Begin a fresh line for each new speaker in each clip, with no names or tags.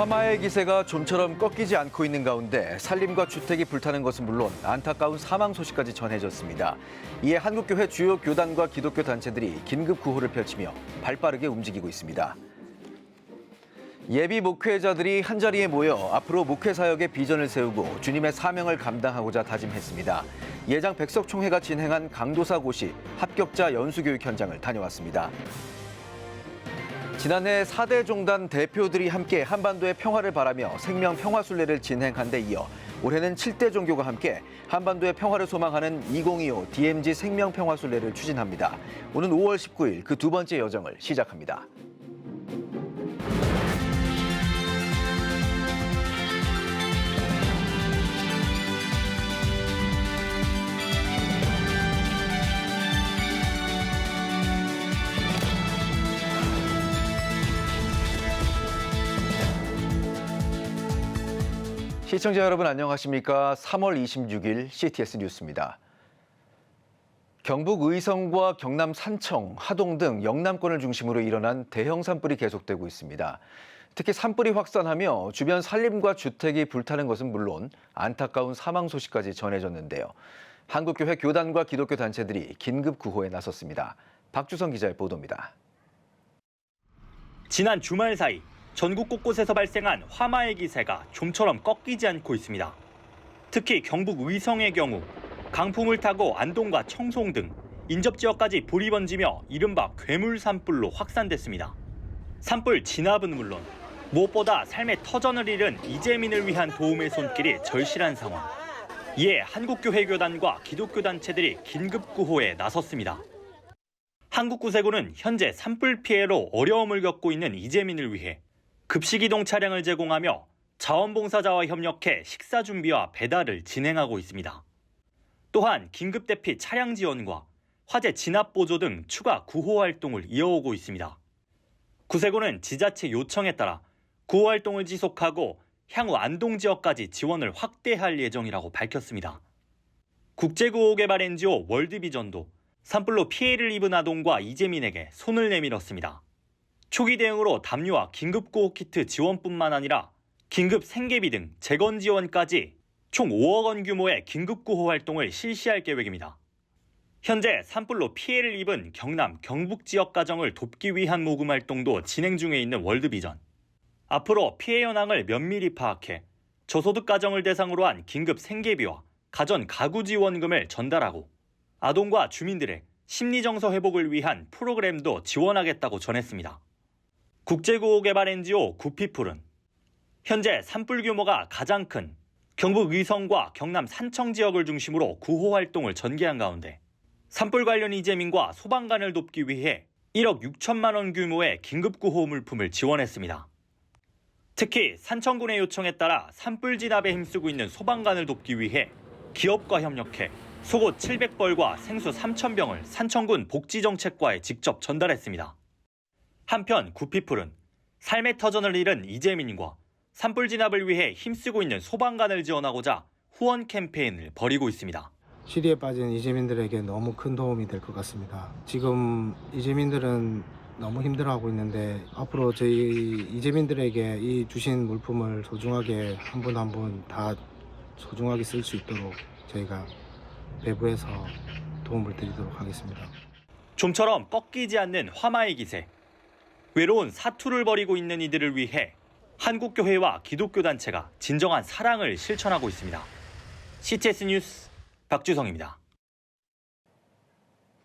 화마의 기세가 좀처럼 꺾이지 않고 있는 가운데 산림과 주택이 불타는 것은 물론 안타까운 사망 소식까지 전해졌습니다. 이에 한국교회 주요 교단과 기독교 단체들이 긴급 구호를 펼치며 발빠르게 움직이고 있습니다. 예비 목회자들이 한자리에 모여 앞으로 목회 사역의 비전을 세우고 주님의 사명을 감당하고자 다짐했습니다. 예장 백석총회가 진행한 강도사 고시 합격자 연수교육 현장을 다녀왔습니다. 지난해 4대 종단 대표들이 함께 한반도의 평화를 바라며 생명 평화순례를 진행한 데 이어 올해는 7대 종교가 함께 한반도의 평화를 소망하는 2025 DMZ 생명 평화순례를 추진합니다. 오는 5월 19일 그 두 번째 여정을 시작합니다. 시청자 여러분 안녕하십니까? 3월 26일 CTS 뉴스입니다. 경북 의성과 경남 산청, 하동 등 영남권을 중심으로 일어난 대형 산불이 계속되고 있습니다. 특히 산불이 확산하며 주변 산림과 주택이 불타는 것은 물론 안타까운 사망 소식까지 전해졌는데요. 한국교회 교단과 기독교 단체들이 긴급 구호에 나섰습니다. 박주성 기자의 보도입니다.
지난 주말 사이 전국 곳곳에서 발생한 화마의 기세가 좀처럼 꺾이지 않고 있습니다. 특히 경북 의성의 경우 강풍을 타고 안동과 청송 등 인접 지역까지 불이 번지며 이른바 괴물 산불로 확산됐습니다. 산불 진압은 물론 무엇보다 삶의 터전을 잃은 이재민을 위한 도움의 손길이 절실한 상황. 이에 한국교회 교단과 기독교 단체들이 긴급 구호에 나섰습니다. 한국구세군은 현재 산불 피해로 어려움을 겪고 있는 이재민을 위해 급식이동 차량을 제공하며 자원봉사자와 협력해 식사 준비와 배달을 진행하고 있습니다. 또한 긴급 대피 차량 지원과 화재 진압 보조 등 추가 구호 활동을 이어오고 있습니다. 구세군은 지자체 요청에 따라 구호 활동을 지속하고 향후 안동 지역까지 지원을 확대할 예정이라고 밝혔습니다. 국제구호개발 NGO 월드비전도 산불로 피해를 입은 아동과 이재민에게 손을 내밀었습니다. 초기 대응으로 담요와 긴급구호 키트 지원뿐만 아니라 긴급 생계비 등 재건 지원까지 총 5억 원 규모의 긴급구호 활동을 실시할 계획입니다. 현재 산불로 피해를 입은 경남, 경북 지역 가정을 돕기 위한 모금 활동도 진행 중에 있는 월드비전. 앞으로 피해 현황을 면밀히 파악해 저소득 가정을 대상으로 한 긴급 생계비와 가전 가구 지원금을 전달하고 아동과 주민들의 심리정서 회복을 위한 프로그램도 지원하겠다고 전했습니다. 국제구호개발 NGO 구피풀은 현재 산불 규모가 가장 큰 경북 의성과 경남 산청 지역을 중심으로 구호 활동을 전개한 가운데 산불 관련 이재민과 소방관을 돕기 위해 1억 6천만 원 규모의 긴급구호 물품을 지원했습니다. 특히 산청군의 요청에 따라 산불 진압에 힘쓰고 있는 소방관을 돕기 위해 기업과 협력해 속옷 700벌과 생수 3,000병을 산청군 복지정책과에 직접 전달했습니다. 한편 구피풀은 삶의 터전을 잃은 이재민과 산불 진압을 위해 힘쓰고 있는 소방관을 지원하고자 후원 캠페인을 벌이고 있습니다.
시리에 빠진 이재민들에게 너무 큰 도움이 될 것 같습니다. 지금 이재민들은 너무 힘들어하고 있는데 앞으로 저희 이재민들에게 이 주신 물품을 소중하게 한 분 한 분 다 소중하게 쓸 수 있도록 저희가 배부해서 도움을 드리도록 하겠습니다.
좀처럼 꺾이지 않는 화마의 기세. 외로운 사투를 벌이고 있는 이들을 위해 한국교회와 기독교 단체가 진정한 사랑을 실천하고 있습니다. CTS 뉴스 박주성입니다.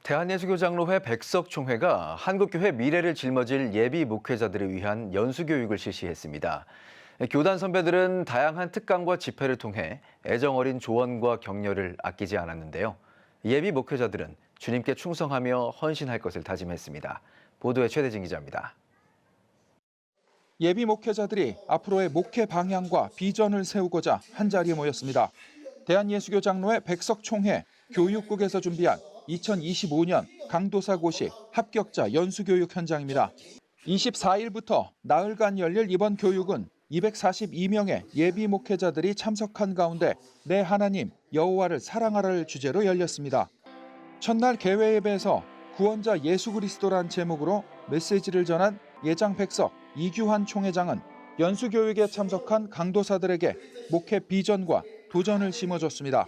대한예수교장로회 백석총회가 한국교회 미래를 짊어질 예비 목회자들을 위한 연수교육을 실시했습니다. 교단 선배들은 다양한 특강과 집회를 통해 애정어린 조언과 격려를 아끼지 않았는데요. 예비 목회자들은 주님께 충성하며 헌신할 것을 다짐했습니다. 보도에 최대진 기자입니다.
예비 목회자들이 앞으로의 목회 방향과 비전을 세우고자 한자리에 모였습니다. 대한예수교장로회 백석총회 교육국에서 준비한 2025년 강도사고시 합격자 연수교육 현장입니다. 24일부터 나흘간 열릴 이번 교육은 242명의 예비 목회자들이 참석한 가운데 내 하나님 여호와를 사랑하라를 주제로 열렸습니다. 첫날 개회 예배에서 구원자 예수 그리스도란 제목으로 메시지를 전한 예장 백석 이규환 총회장은 연수교육에 참석한 강도사들에게 목회 비전과 도전을 심어줬습니다.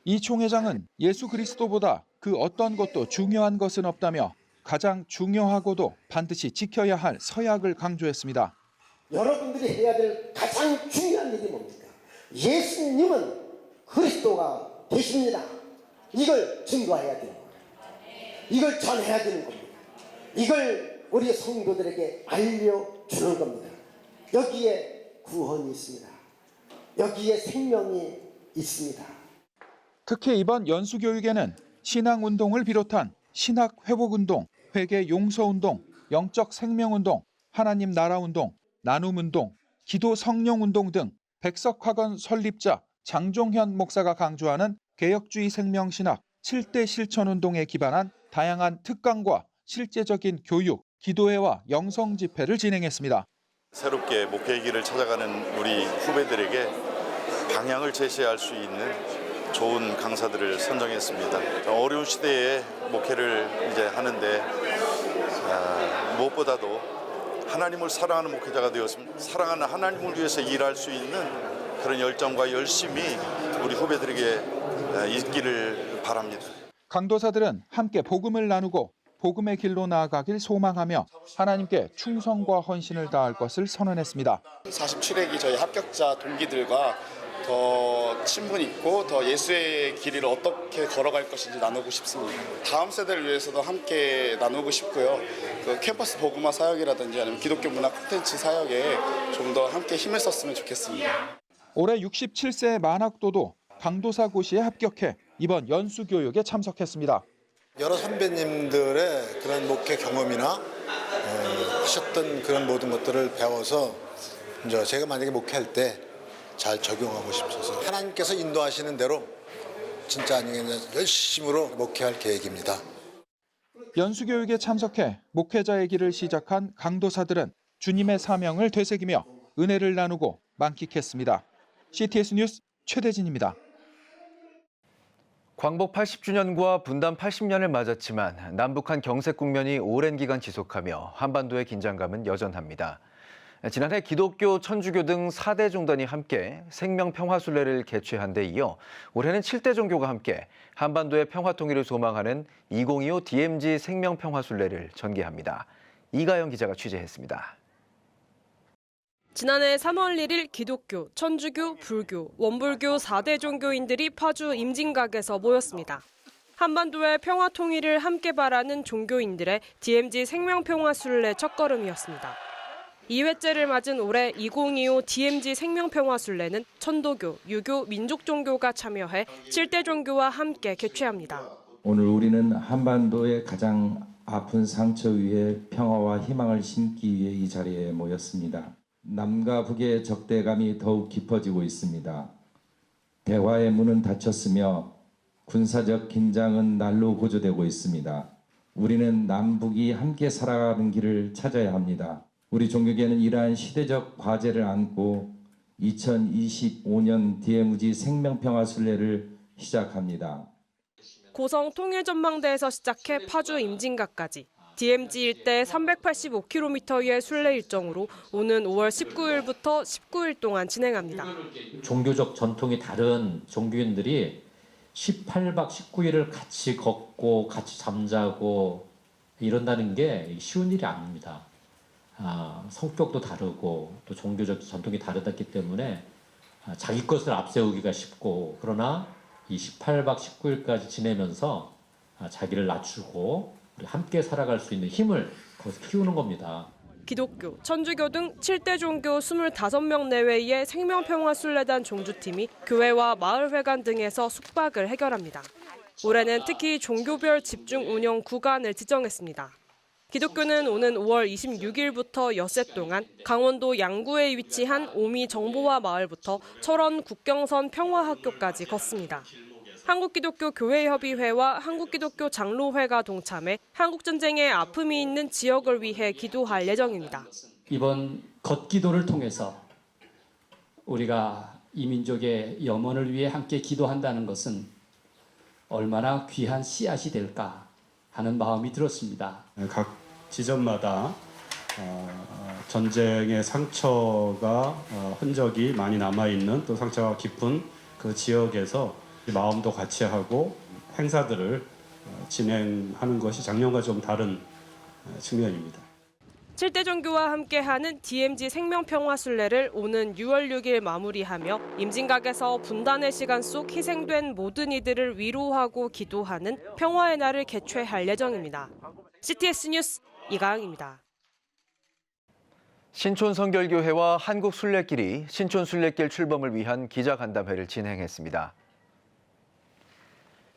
이 총회장은 예수 그리스도보다 그 어떤 것도 중요한 것은 없다며 가장 중요하고도 반드시 지켜야 할 서약을 강조했습니다.
여러분들이 해야 될 가장 중요한 일이 뭡니까? 예수님은 그리스도가 되십니다. 이걸 증거해야 되는 겁니다. 이걸 전해야 되는 겁니다. 이걸 우리 성도들에게 알려주는 겁니다. 여기에 구원이 있습니다. 여기에 생명이 있습니다.
특히 이번 연수교육에는 신앙운동을 비롯한 신학회복운동, 회개용서운동, 영적 생명운동, 하나님 나라운동, 나눔운동, 기도성령운동 등 백석학원 설립자 장종현 목사가 강조하는 개혁주의 생명신학 7대 실천운동에 기반한 다양한 특강과 실제적인 교육, 기도회와 영성 집회를 진행했습니다.
새롭게 목회의 길을 찾아가는 우리 후배들에게 방향을 제시할 수 있는 좋은 강사들을 선정했습니다. 어려운 시대에 목회를 이제 하는데 무엇보다도 하나님을 사랑하는 목회자가 되었습니다. 사랑하는 하나님을 위해서 일할 수 있는 그런 열정과 열심이 우리 후배들에게 있기를 바랍니다.
강도사들은 함께 복음을 나누고 복음의 길로 나아가길 소망하며 하나님께 충성과 헌신을 다할 것을 선언했습니다.
47회기 저희 합격자 동기들과 더 친분 있고 더 예수의 길을 어떻게 걸어갈 것인지 나누고 싶습니다. 다음 세대를 위해서도 함께 나누고 싶고요. 그 캠퍼스 복음화 사역이라든지 아니면 기독교 문화 콘텐츠 사역에 좀 더 함께 힘을 썼으면 좋겠습니다.
올해 67세의 만학도도 강도사 고시에 합격해 이번 연수교육에 참석했습니다.
여러 선배님들의 그런 목회 경험이나 하셨던 그런 모든 것들을 배워서 이제 제가 만약에 목회할 때 잘 적용하고 싶어서 하나님께서 인도하시는 대로 진짜 열심으로 목회할 계획입니다.
연수교육에 참석해 목회자의 길을 시작한 강도사들은 주님의 사명을 되새기며 은혜를 나누고 만끽했습니다. CTS 뉴스 최대진입니다.
광복 80주년과 분단 80년을 맞았지만 남북한 경색 국면이 오랜 기간 지속하며 한반도의 긴장감은 여전합니다. 지난해 기독교, 천주교 등 4대 종단이 함께 생명평화순례를 개최한 데 이어 올해는 7대 종교가 함께 한반도의 평화통일을 소망하는 2025 DMZ 생명평화순례를 전개합니다. 이가영 기자가 취재했습니다.
지난해 3월 1일 기독교, 천주교, 불교, 원불교 4대 종교인들이 파주 임진각에서 모였습니다. 한반도의 평화 통일을 함께 바라는 종교인들의 DMZ 생명평화순례 첫걸음이었습니다. 2회째를 맞은 올해 2025 DMZ 생명평화순례는 천도교, 유교, 민족종교가 참여해 7대 종교와 함께 개최합니다.
오늘 우리는 한반도의 가장 아픈 상처 위에 평화와 희망을 심기 위해 이 자리에 모였습니다. 남과 북의 적대감이 더욱 깊어지고 있습니다. 대화의 문은 닫혔으며 군사적 긴장은 날로 고조되고 있습니다. 우리는 남북이 함께 살아가는 길을 찾아야 합니다. 우리 종교계는 이러한 시대적 과제를 안고 2025년 DMZ 생명평화순례를 시작합니다.
고성 통일전망대에서 시작해 파주 임진각까지 DMZ 일대 385km의 순례 일정으로 오는 5월 19일부터 19일 동안 진행합니다.
종교적 전통이 다른 종교인들이 18박 19일을 같이 걷고 같이 잠자고 이런다는 게 쉬운 일이 아닙니다. 성격도 다르고 또 종교적 전통이 다르기 때문에 자기 것을 앞세우기가 쉽고, 그러나 이 18박 19일까지 지내면서 자기를 낮추고 우리 함께 살아갈 수 있는 힘을 거기서 키우는 겁니다.
기독교, 천주교 등 7대 종교 25명 내외의 생명평화순례단 종주팀이 교회와 마을회관 등에서 숙박을 해결합니다. 올해는 특히 종교별 집중 운영 구간을 지정했습니다. 기독교는 오는 5월 26일부터 엿새 동안 강원도 양구에 위치한 오미 정보화 마을부터 철원 국경선 평화학교까지 걷습니다. 한국기독교교회협의회와 한국기독교 장로회가 동참해 한국전쟁의 아픔이 있는 지역을 위해 기도할 예정입니다.
이번 걷기도를 통해서 우리가 이 민족의 염원을 위해 함께 기도한다는 것은 얼마나 귀한 씨앗이 될까 하는 마음이 들었습니다.
각 지점마다 전쟁의 상처가 흔적이 많이 남아있는 또 상처가 깊은 그 지역에서 마음도 같이 하고 행사들을 진행하는 것이 작년과 좀 다른 측면입니다.
7대 종교와 함께하는 DMZ 생명평화순례를 오는 6월 6일 마무리하며 임진각에서 분단의 시간 속 희생된 모든 이들을 위로하고 기도하는 평화의 날을 개최할 예정입니다. CTS 뉴스 이가영입니다.
신촌성결교회와 한국순례길이 신촌순례길 출범을 위한 기자간담회를 진행했습니다.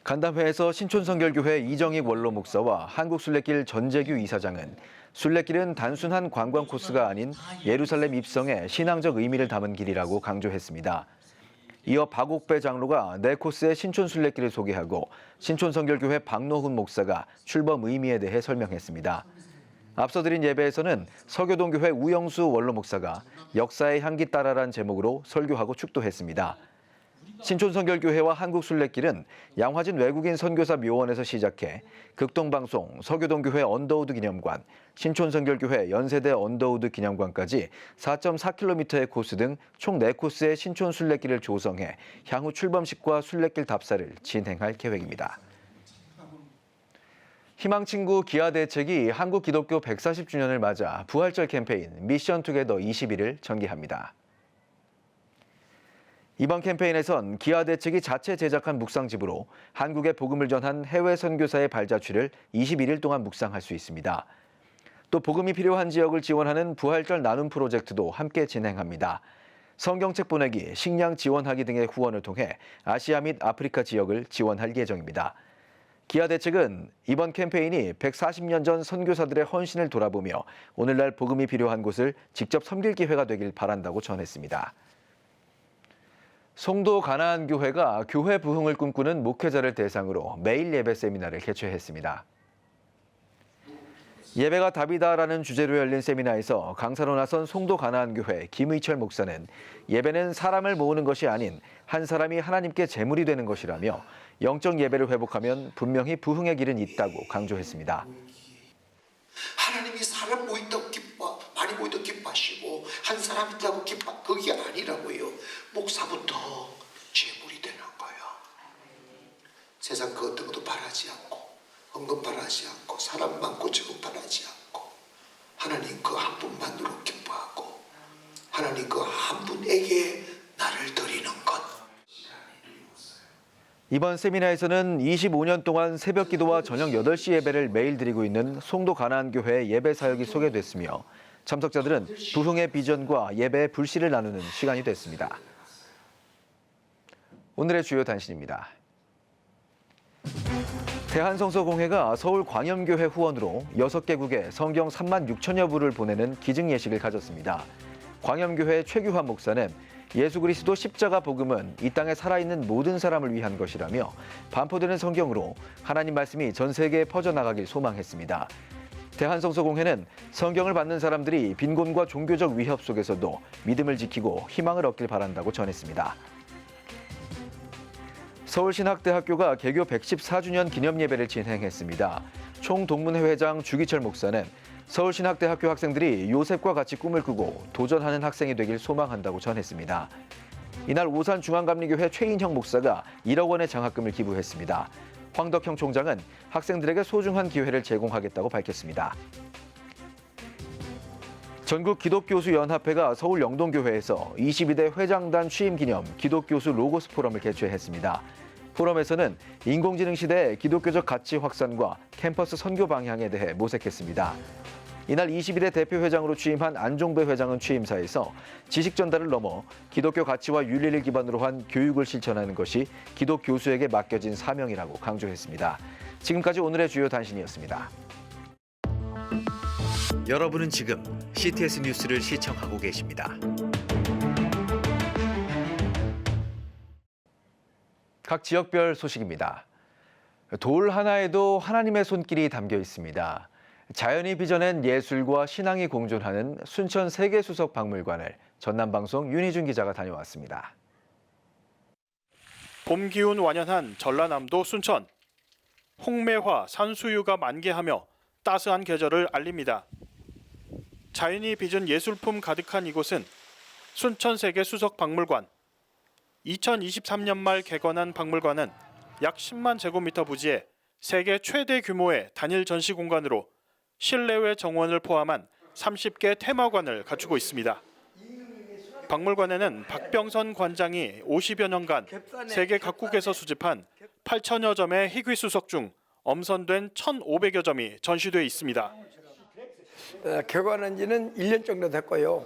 간담회에서 신촌성결교회 이정익 원로 목사와 한국순례길 전재규 이사장은 순례길은 단순한 관광 코스가 아닌 예루살렘 입성의 신앙적 의미를 담은 길이라고 강조했습니다. 이어 박옥배 장로가 네 코스의 신촌순례길을 소개하고 신촌성결교회 박노훈 목사가 출범 의미에 대해 설명했습니다. 앞서 드린 예배에서는 서교동교회 우영수 원로 목사가 역사의 향기 따라란 제목으로 설교하고 축도했습니다. 신촌성결교회와 한국순례길은 양화진 외국인 선교사 묘원에서 시작해 극동방송, 서교동교회 언더우드 기념관, 신촌성결교회 연세대 언더우드 기념관까지 4.4km의 코스 등 총 4코스의 신촌순례길을 조성해 향후 출범식과 순례길 답사를 진행할 계획입니다. 희망친구 기아대책이 한국 기독교 140주년을 맞아 부활절 캠페인 미션 투게더 21을 전개합니다. 이번 캠페인에선 기아대책이 자체 제작한 묵상집으로 한국의 복음을 전한 해외 선교사의 발자취를 21일 동안 묵상할 수 있습니다. 또 복음이 필요한 지역을 지원하는 부활절 나눔 프로젝트도 함께 진행합니다. 성경책 보내기, 식량 지원하기 등의 후원을 통해 아시아 및 아프리카 지역을 지원할 예정입니다. 기아대책은 이번 캠페인이 140년 전 선교사들의 헌신을 돌아보며 오늘날 복음이 필요한 곳을 직접 섬길 기회가 되길 바란다고 전했습니다. 송도 가나안교회가 교회 부흥을 꿈꾸는 목회자를 대상으로 매일 예배 세미나를 개최했습니다. 예배가 답이다라는 주제로 열린 세미나에서 강사로 나선 송도 가나안교회 김의철 목사는 예배는 사람을 모으는 것이 아닌 한 사람이 하나님께 제물이 되는 것이라며 영적 예배를 회복하면 분명히 부흥의 길은 있다고 강조했습니다.
하나님이 사람 모인다고 많이 모인다고 기뻐하시고 한 사람 있다고 그게 아니라고요. 목사부터 제물이 되는 거예요. 세상 그 어떤 것도 바라지 않고 언급 바라지 않고 사람 많고 제국 바라지 않고 하나님 그 한 분만으로 기뻐하고 하나님 그 한 분에게 나를 드리는 것.
이번 세미나에서는 25년 동안 새벽 기도와 저녁 8시 예배를 매일 드리고 있는 송도 가나안교회의 예배 사역이 소개됐으며 참석자들은 부흥의 비전과 예배의 불씨를 나누는 시간이 됐습니다. 오늘의 주요 단신입니다. 대한성서공회가 서울광염교회 후원으로 6개국에 성경 3만 6천여 부를 보내는 기증 예식을 가졌습니다. 광염교회 최규환 목사는 예수 그리스도 십자가 복음은 이 땅에 살아있는 모든 사람을 위한 것이라며 반포되는 성경으로 하나님 말씀이 전 세계에 퍼져나가길 소망했습니다. 대한성서공회는 성경을 받는 사람들이 빈곤과 종교적 위협 속에서도 믿음을 지키고 희망을 얻길 바란다고 전했습니다. 서울신학대학교가 개교 114주년 기념예배를 진행했습니다. 총동문회 회장 주기철 목사는 서울신학대학교 학생들이 요셉과 같이 꿈을 꾸고 도전하는 학생이 되길 소망한다고 전했습니다. 이날 오산중앙감리교회 최인형 목사가 1억 원의 장학금을 기부했습니다. 황덕형 총장은 학생들에게 소중한 기회를 제공하겠다고 밝혔습니다. 전국기독교수연합회가 서울 영동교회에서 22대 회장단 취임 기념 기독교수 로고스 포럼을 개최했습니다. 포럼에서는 인공지능 시대의 기독교적 가치 확산과 캠퍼스 선교 방향에 대해 모색했습니다. 이날 22대 대표회장으로 취임한 안종배 회장은 취임사에서 지식 전달을 넘어 기독교 가치와 윤리를 기반으로 한 교육을 실천하는 것이 기독교수에게 맡겨진 사명이라고 강조했습니다. 지금까지 오늘의 주요 단신이었습니다.
여러분은 지금 CTS 뉴스를 시청하고 계십니다.
각 지역별 소식입니다. 돌 하나에도 하나님의 손길이 담겨 있습니다. 자연이 빚어낸 예술과 신앙이 공존하는 순천 세계수석박물관을 전남방송 윤희준 기자가 다녀왔습니다.
봄 기운 완연한 전라남도 순천. 홍매화, 산수유가 만개하며 따스한 계절을 알립니다. 자연이 빚은 예술품 가득한 이곳은 순천세계수석박물관. 2023년 말 개관한 박물관은 약 10만 제곱미터 부지에 세계 최대 규모의 단일 전시 공간으로 실내외 정원을 포함한 30개 테마관을 갖추고 있습니다. 박물관에는 박병선 관장이 50여 년간 세계 각국에서 수집한 8천여 점의 희귀수석 중 엄선된 1,500여 점이 전시돼 있습니다.
개관한 지는 1년 정도 됐고요.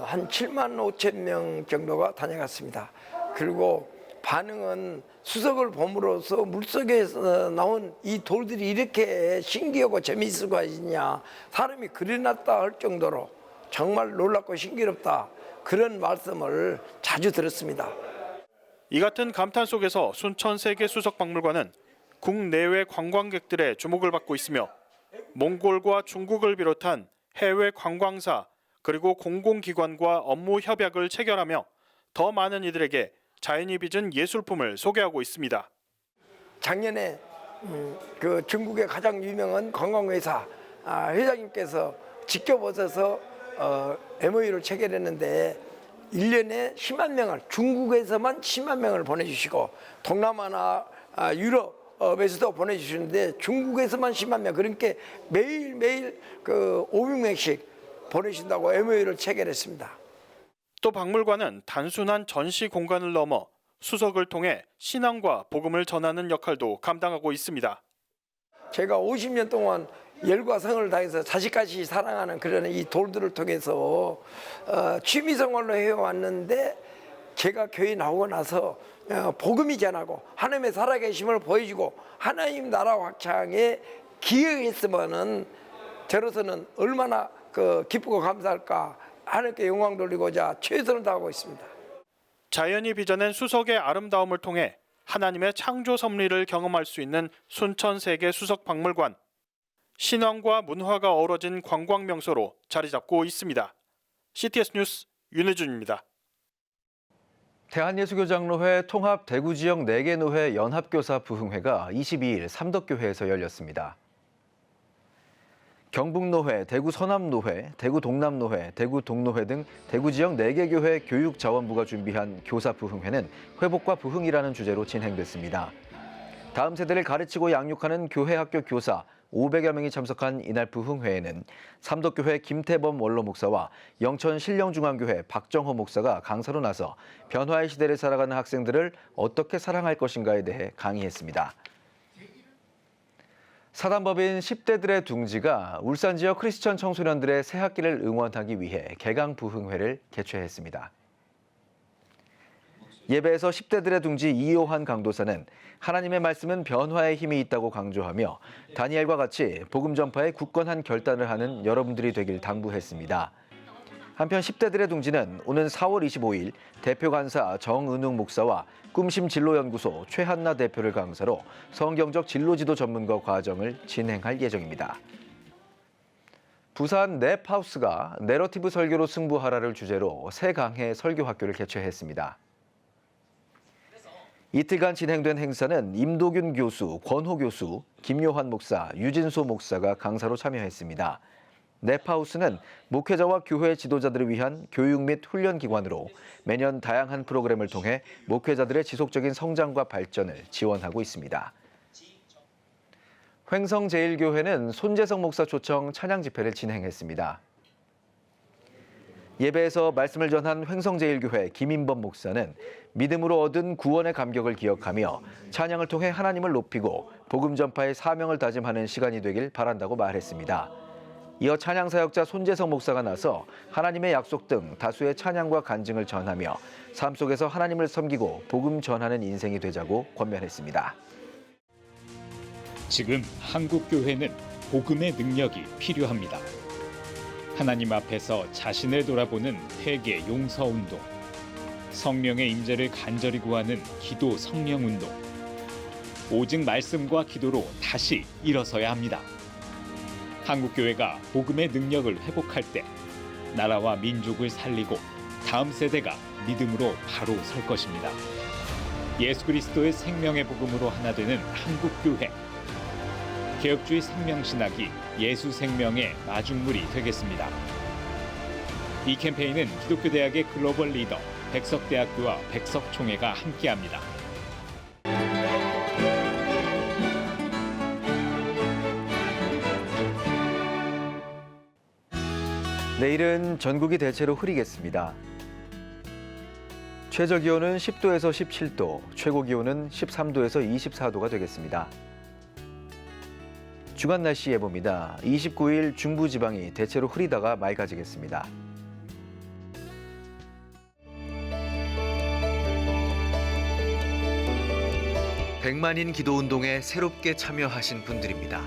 한 7만 5천 명 정도가 다녀갔습니다. 그리고 반응은 수석을 봄으로써 물속에서 나온 이 돌들이 이렇게 신기하고 재미있을 수가 있냐, 사람이 그려놨다 할 정도로 정말 놀랍고 신기롭다, 그런 말씀을 자주 들었습니다.
이 같은 감탄 속에서 순천세계수석박물관은 국내외 관광객들의 주목을 받고 있으며 몽골과 중국을 비롯한 해외 관광사 그리고 공공기관과 업무 협약을 체결하며 더 많은 이들에게 자연이 빚은 예술품을 소개하고 있습니다.
작년에 그 중국의 가장 유명한 관광회사 회장님께서 직접 오셔서 MOU를 체결했는데 1년에 10만 명을, 중국에서만 10만 명을 보내주시고 동남아나 유럽에서도 보내주시는데 중국에서만 10만 명, 그러니까 매일매일 그 500명씩 보내신다고 MOU를 체결했습니다.
또 박물관은 단순한 전시 공간을 넘어 수석을 통해 신앙과 복음을 전하는 역할도 감당하고 있습니다.
제가 50년 동안 열과 성을 다해서 자식같이 사랑하는 그런 이 돌들을 통해서 취미생활로 해왔는데, 제가 교회 나오고 나서 복음이 전하고 하나님의 살아계심을 보여주고 하나님 나라 확장에 기여했으면은 저로서는 얼마나 기쁘고 감사할까, 하나님께 영광 돌리고자 최선을 다하고 있습니다.
자연이 빚어낸 수석의 아름다움을 통해 하나님의 창조 섭리를 경험할 수 있는 순천세계수석박물관. 신앙과 문화가 어우러진 관광 명소로 자리 잡고 있습니다. CTS 뉴스 윤혜준입니다.
대한예수교장로회 통합 대구지역 4개 노회 연합교사 부흥회가 22일 삼덕교회에서 열렸습니다. 경북노회, 대구서남노회, 대구동남노회, 대구동노회 등 대구지역 4개 교회 교육자원부가 준비한 교사 부흥회는 회복과 부흥이라는 주제로 진행됐습니다. 다음 세대를 가르치고 양육하는 교회 학교 교사 500여 명이 참석한 이날 부흥회에는 삼덕교회 김태범 원로 목사와 영천 신령중앙교회 박정호 목사가 강사로 나서 변화의 시대를 살아가는 학생들을 어떻게 사랑할 것인가에 대해 강의했습니다. 사단법인 10대들의 둥지가 울산 지역 크리스천 청소년들의 새 학기를 응원하기 위해 개강 부흥회를 개최했습니다. 예배에서 10대들의 둥지 이요한 강도사는 하나님의 말씀은 변화의 힘이 있다고 강조하며 다니엘과 같이 복음 전파에 굳건한 결단을 하는 여러분들이 되길 당부했습니다. 한편 10대들의 둥지는 오는 4월 25일 대표 간사 정은웅 목사와 꿈심 진로연구소 최한나 대표를 강사로 성경적 진로지도 전문가 과정을 진행할 예정입니다. 부산 랩하우스가 내러티브 설교로 승부하라를 주제로 새 강해 설교학교를 개최했습니다. 이틀간 진행된 행사는 임도균 교수, 권호 교수, 김요한 목사, 유진소 목사가 강사로 참여했습니다. 랩하우스는 목회자와 교회 지도자들을 위한 교육 및 훈련 기관으로 매년 다양한 프로그램을 통해 목회자들의 지속적인 성장과 발전을 지원하고 있습니다. 횡성제일교회는 손재성 목사 초청 찬양 집회를 진행했습니다. 예배에서 말씀을 전한 횡성제일교회 김인범 목사는 믿음으로 얻은 구원의 감격을 기억하며 찬양을 통해 하나님을 높이고 복음 전파의 사명을 다짐하는 시간이 되길 바란다고 말했습니다. 이어 찬양 사역자 손재성 목사가 나서 하나님의 약속 등 다수의 찬양과 간증을 전하며 삶 속에서 하나님을 섬기고 복음 전하는 인생이 되자고 권면했습니다.
지금 한국 교회는 복음의 능력이 필요합니다. 하나님 앞에서 자신을 돌아보는 회개 용서 운동, 성령의 임재를 간절히 구하는 기도 성령 운동, 오직 말씀과 기도로 다시 일어서야 합니다. 한국교회가 복음의 능력을 회복할 때 나라와 민족을 살리고 다음 세대가 믿음으로 바로 설 것입니다. 예수 그리스도의 생명의 복음으로 하나 되는 한국교회. 개혁주의 생명신학이 예수 생명의 마중물이 되겠습니다. 이 캠페인은 기독교대학의 글로벌 리더 백석대학교와 백석총회가 함께합니다.
내일은 전국이 대체로 흐리겠습니다. 최저 기온은 10도에서 17도, 최고 기온은 13도에서 24도가 되겠습니다. 주간 날씨 예보입니다. 29일 중부지방이 대체로 흐리다가 맑아지겠습니다.
백만인 기도운동에 새롭게 참여하신 분들입니다.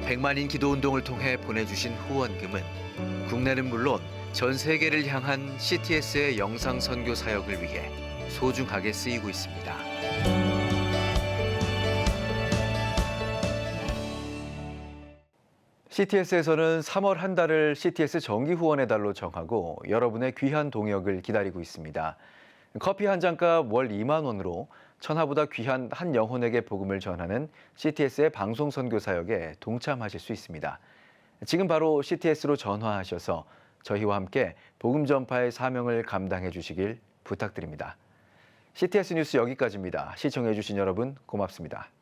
백만인 기도운동을 통해 보내주신 후원금은 국내는 물론 전 세계를 향한 CTS의 영상 선교 사역을 위해 소중하게 쓰이고 있습니다.
CTS에서는 3월 한 달을 CTS 정기 후원의 달로 정하고 여러분의 귀한 동역을 기다리고 있습니다. 커피 한 잔값 월 2만 원으로 천하보다 귀한 한 영혼에게 복음을 전하는 CTS의 방송 선교 사역에 동참하실 수 있습니다. 지금 바로 CTS로 전화하셔서 저희와 함께 복음 전파의 사명을 감당해 주시길 부탁드립니다. CTS 뉴스 여기까지입니다. 시청해 주신 여러분 고맙습니다.